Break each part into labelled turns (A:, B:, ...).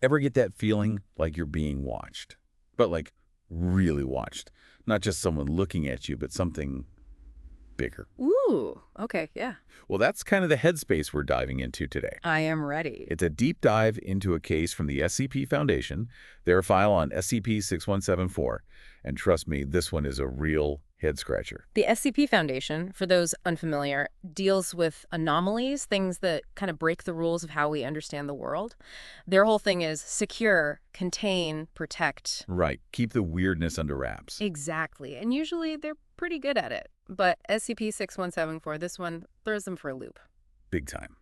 A: Ever get that feeling like you're being watched? But like really watched. Not just someone looking at you, but something bigger.
B: Ooh, okay, yeah.
A: Well, that's kind of the headspace we're diving into today.
B: I am ready.
A: It's a deep dive into a case from the SCP Foundation, their file on SCP-6174. And trust me, this one is a real head-scratcher.
B: The SCP Foundation, for those unfamiliar, deals with anomalies, things that kind of break the rules of how we understand the world. Their whole thing is secure, contain, protect.
A: Right. Keep the weirdness under wraps.
B: Exactly. And usually they're pretty good at it. But SCP-6174, this one throws them for a loop.
A: Big time.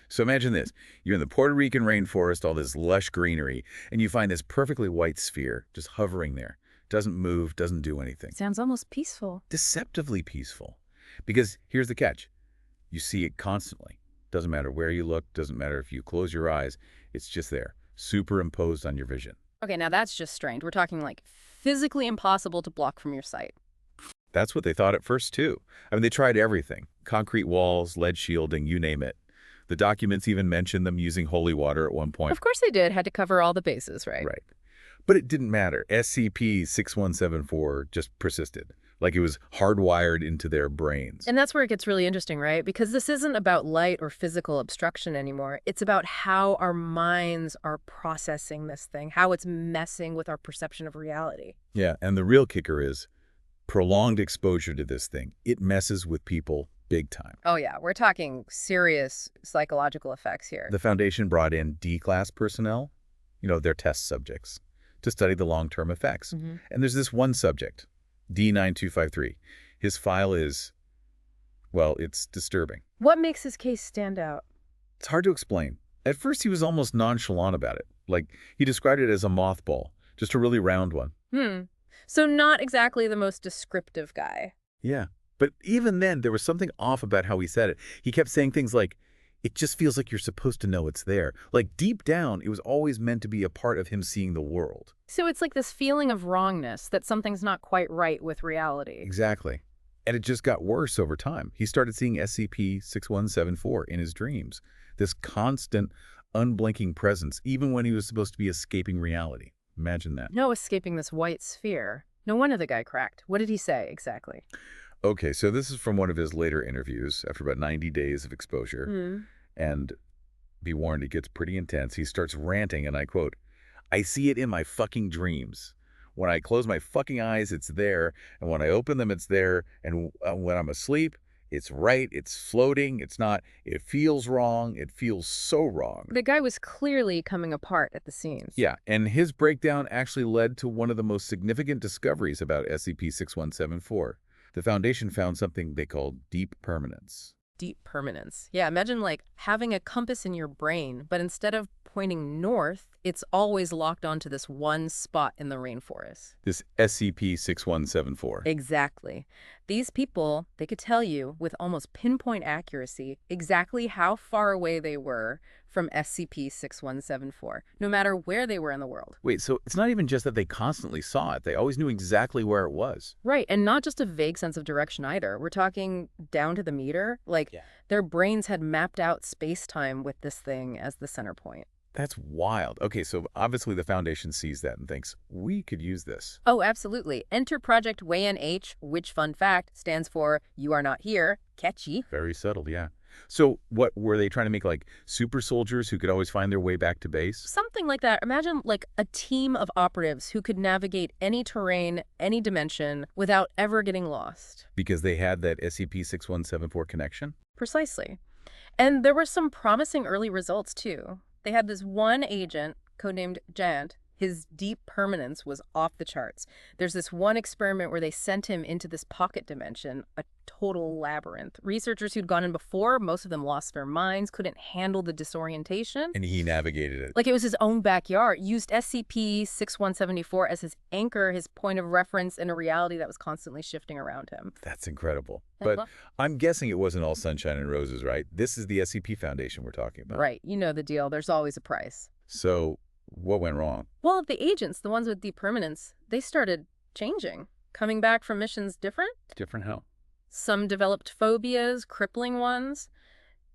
A: So imagine this. You're in the Puerto Rican rainforest, all this lush greenery, and you find this perfectly white sphere just hovering there. Doesn't move, doesn't do anything.
B: Sounds almost peaceful.
A: Deceptively peaceful. Because here's the catch. You see it constantly. Doesn't matter where you look, doesn't matter if you close your eyes, it's just there, superimposed on your vision.
B: Okay, now that's just strange. We're talking like physically impossible to block from your sight.
A: That's what they thought at first, too. I mean, they tried everything. Concrete walls, lead shielding, you name it. The documents even mention them using holy water at one point.
B: Of course they did. Had to cover all the bases, right?
A: Right. But it didn't matter. SCP-6174 just persisted, like it was hardwired into their brains.
B: And that's where it gets really interesting, right? Because this isn't about light or physical obstruction anymore. It's about how our minds are processing this thing, how it's messing with our perception of reality.
A: Yeah, and the real kicker is prolonged exposure to this thing. It messes with people big time.
B: Oh, yeah. We're talking serious psychological effects here.
A: The Foundation brought in D-class personnel, their test subjects, to study the long-term effects. And there's this one subject, D9253. His file is, well, it's disturbing.
B: What makes his case stand out?
A: It's hard to explain. At first, he was almost nonchalant about it. Like, he described it as a mothball, just a really round one.
B: So not exactly the most descriptive guy.
A: Yeah. But even then, there was something off about how he said it. He kept saying things like, it just feels like you're supposed to know it's there. Like, deep down, it was always meant to be a part of him seeing the world.
B: So it's like this feeling of wrongness, that something's not quite right with reality.
A: Exactly. And it just got worse over time. He started seeing SCP-6174 in his dreams. This constant, unblinking presence, even when he was supposed to be escaping reality. Imagine that.
B: No escaping this white sphere. No wonder the guy cracked. What did he say exactly?
A: Okay, so this is from one of his later interviews after about 90 days of exposure. And be warned, it gets pretty intense. He starts ranting, and I quote, "I see it in my fucking dreams. When I close my fucking eyes, it's there. And when I open them, it's there. And when I'm asleep, it's right. It's floating. It's not. It feels wrong. It feels so wrong."
B: The guy was clearly coming apart at the seams.
A: Yeah, and his breakdown actually led to one of the most significant discoveries about SCP-6174. The Foundation found something they called deep permanence.
B: Deep permanence. Yeah, imagine like having a compass in your brain, but instead of pointing north, it's always locked onto this one spot in the rainforest.
A: This SCP-6174.
B: Exactly. These people, they could tell you with almost pinpoint accuracy exactly how far away they were from SCP-6174, no matter where they were in the world.
A: Wait, so it's not even just that they constantly saw it. They always knew exactly where it was.
B: Right, and not just a vague sense of direction either. We're talking down to the meter. Like, their brains had mapped out space-time with this thing as the center point.
A: That's wild. Okay, so obviously the Foundation sees that and thinks, we could use this.
B: Oh, absolutely. Enter Project WAN-H, which, fun fact, stands for You Are Not Here. Catchy.
A: Very subtle, yeah. So what, were they trying to make like super soldiers who could always find their way back to base?
B: Something like that. Imagine like a team of operatives who could navigate any terrain, any dimension, without ever getting lost.
A: Because they had that SCP-6174 connection?
B: Precisely. And there were some promising early results, too. They had this one agent, codenamed Jant. His deep permanence was off the charts. There's this one experiment where they sent him into this pocket dimension, a total labyrinth. Researchers who'd gone in before, most of them lost their minds, couldn't handle the disorientation.
A: And he navigated it.
B: Like it was his own backyard. Used SCP-6174 as his anchor, his point of reference in a reality that was constantly shifting around him.
A: That's incredible. But I'm guessing it wasn't all sunshine and roses, right? This is the SCP Foundation we're talking about.
B: Right. You know the deal. There's always a price.
A: So what went wrong?
B: Well, the agents, the ones with deep permanence, they started changing. Coming back from missions different.
A: Different how?
B: Some developed phobias, crippling ones.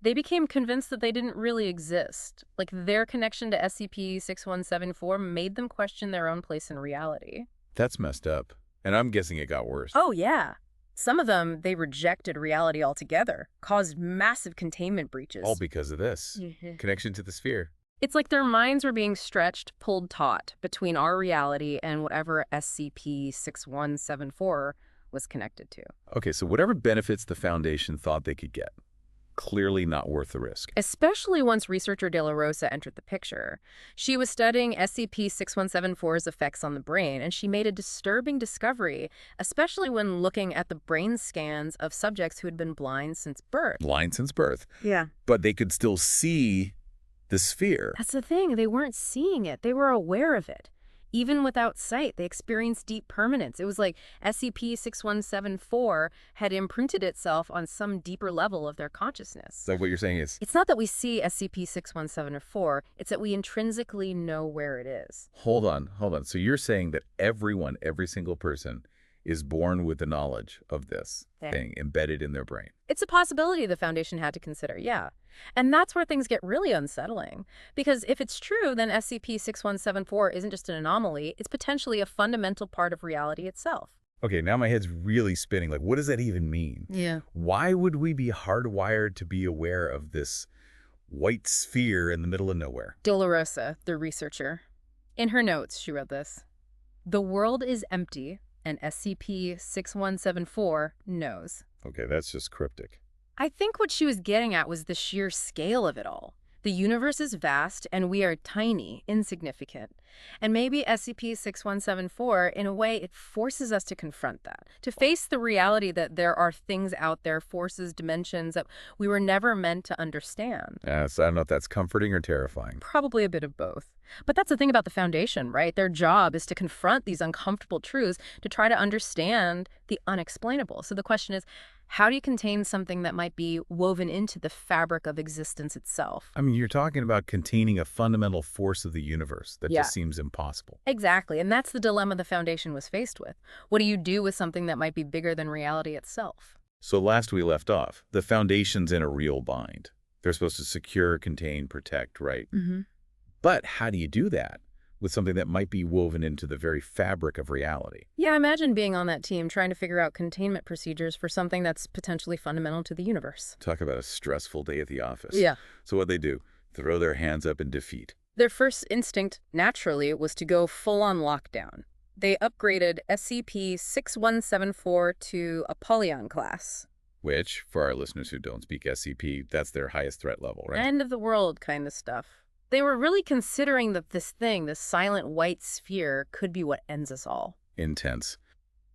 B: They became convinced that they didn't really exist. Like, their connection to SCP-6174 made them question their own place in reality.
A: That's messed up. And I'm guessing it got worse.
B: Oh, yeah. Some of them, they rejected reality altogether, caused massive containment breaches.
A: All because of this. Connection to the sphere.
B: It's like their minds were being stretched, pulled taut between our reality and whatever SCP-6174 was connected to.
A: Okay, so whatever benefits the Foundation thought they could get, clearly not worth the risk.
B: Especially once researcher De La Rosa entered the picture. She was studying SCP-6174's effects on the brain, and she made a disturbing discovery, especially when looking at the brain scans of subjects who had been blind since birth.
A: Blind since birth.
B: Yeah.
A: But they could still see the sphere.
B: That's the thing. They weren't seeing it. They were aware of it. Even without sight, they experienced deep permanence. It was like SCP-6174 had imprinted itself on some deeper level of their consciousness.
A: So what you're saying is...
B: It's not that we see SCP-6174, it's that we intrinsically know where it is.
A: Hold on. So you're saying that everyone, every single person, is born with the knowledge of this thing embedded in their brain.
B: It's a possibility the Foundation had to consider, yeah. And that's where things get really unsettling. Because if it's true, then SCP-6174 isn't just an anomaly, it's potentially a fundamental part of reality itself.
A: Okay, now my head's really spinning. Like, what does that even mean?
B: Yeah.
A: Why would we be hardwired to be aware of this white sphere in the middle of nowhere?
B: De La Rosa, the researcher. In her notes, she wrote this: "The world is empty, and SCP-6174 knows."
A: Okay, that's just cryptic.
B: I think what she was getting at was the sheer scale of it all. The universe is vast, and we are tiny, insignificant. And maybe SCP-6174, in a way, it forces us to confront that, to face the reality that there are things out there, forces, dimensions that we were never meant to understand.
A: So I don't know if that's comforting or terrifying.
B: Probably a bit of both. But that's the thing about the Foundation, right? Their job is to confront these uncomfortable truths, to try to understand the unexplainable. So the question is, how do you contain something that might be woven into the fabric of existence itself?
A: I mean, you're talking about containing a fundamental force of the universe that just seems impossible.
B: Exactly, and that's the dilemma the Foundation was faced with. What do you do with something that might be bigger than reality itself?
A: So last we left off, the Foundation's in a real bind. They're supposed to secure, contain, protect, right?
B: Mm-hmm.
A: But how do you do that with something that might be woven into the very fabric of reality?
B: Yeah, imagine being on that team trying to figure out containment procedures for something that's potentially fundamental to the universe.
A: Talk about a stressful day at the office.
B: Yeah.
A: So what'd they do? Throw their hands up in defeat.
B: Their first instinct, naturally, was to go full-on lockdown. They upgraded SCP-6174 to Apollyon class.
A: Which, for our listeners who don't speak SCP, that's their highest threat level, right?
B: End of the world kind of stuff. They were really considering that this silent white sphere, could be what ends us all.
A: Intense.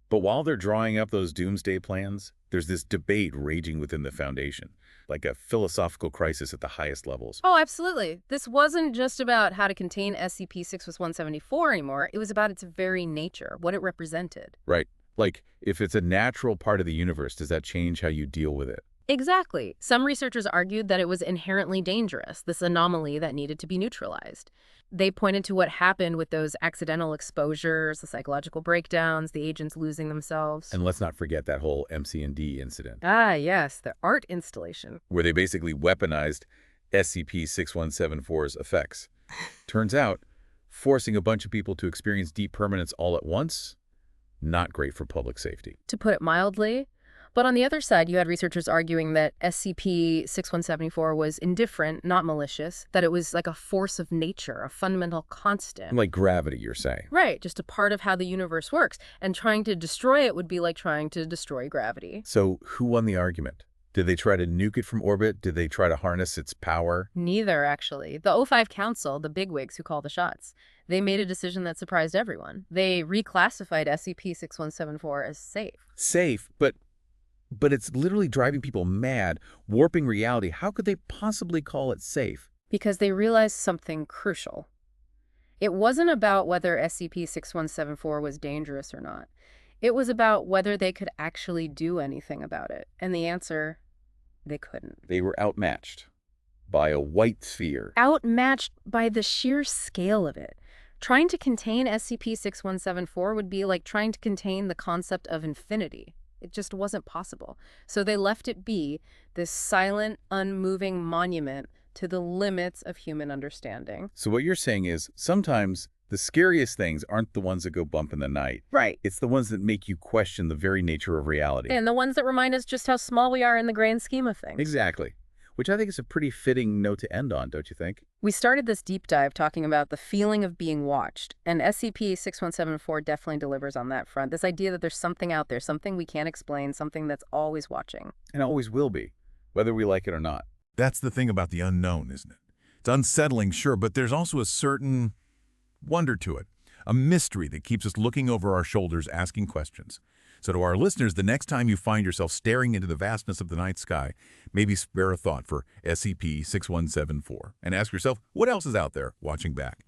A: But while they're drawing up those doomsday plans, there's this debate raging within the Foundation, like a philosophical crisis at the highest levels.
B: Oh, absolutely. This wasn't just about how to contain SCP-6174 anymore. It was about its very nature, what it represented.
A: Right. Like, if it's a natural part of the universe, does that change how you deal with it?
B: Exactly. Some researchers argued that it was inherently dangerous, this anomaly that needed to be neutralized. They pointed to what happened with those accidental exposures, the psychological breakdowns, the agents losing themselves.
A: And let's not forget that whole MC&D incident.
B: Ah, yes, the art installation.
A: Where they basically weaponized SCP-6174's effects. Turns out, forcing a bunch of people to experience deep permanence all at once, not great for public safety.
B: To put it mildly. But on the other side, you had researchers arguing that SCP-6174 was indifferent, not malicious, that it was like a force of nature, a fundamental constant.
A: Like gravity, you're saying.
B: Right, just a part of how the universe works. And trying to destroy it would be like trying to destroy gravity.
A: So who won the argument? Did they try to nuke it from orbit? Did they try to harness its power?
B: Neither, actually. The O5 Council, the bigwigs who call the shots, they made a decision that surprised everyone. They reclassified SCP-6174 as safe.
A: Safe, but it's literally driving people mad, warping reality. How could they possibly call it safe?
B: Because they realized something crucial. It wasn't about whether SCP-6174 was dangerous or not. It was about whether they could actually do anything about it. And the answer, they couldn't.
A: They were outmatched by a white sphere.
B: Outmatched by the sheer scale of it. Trying to contain SCP-6174 would be like trying to contain the concept of infinity. It just wasn't possible. So they left it be, this silent, unmoving monument to the limits of human understanding.
A: So what you're saying is sometimes the scariest things aren't the ones that go bump in the night.
B: Right.
A: It's the ones that make you question the very nature of reality.
B: And the ones that remind us just how small we are in the grand scheme of things.
A: Exactly. Which I think is a pretty fitting note to end on, don't you think?
B: We started this deep dive talking about the feeling of being watched, and SCP-6174 definitely delivers on that front. This idea that there's something out there, something we can't explain, something that's always watching.
A: And always will be, whether we like it or not.
C: That's the thing about the unknown, isn't it? It's unsettling, sure, but there's also a certain wonder to it, a mystery that keeps us looking over our shoulders, asking questions. So to our listeners, the next time you find yourself staring into the vastness of the night sky, maybe spare a thought for SCP-6174 and ask yourself, what else is out there watching back?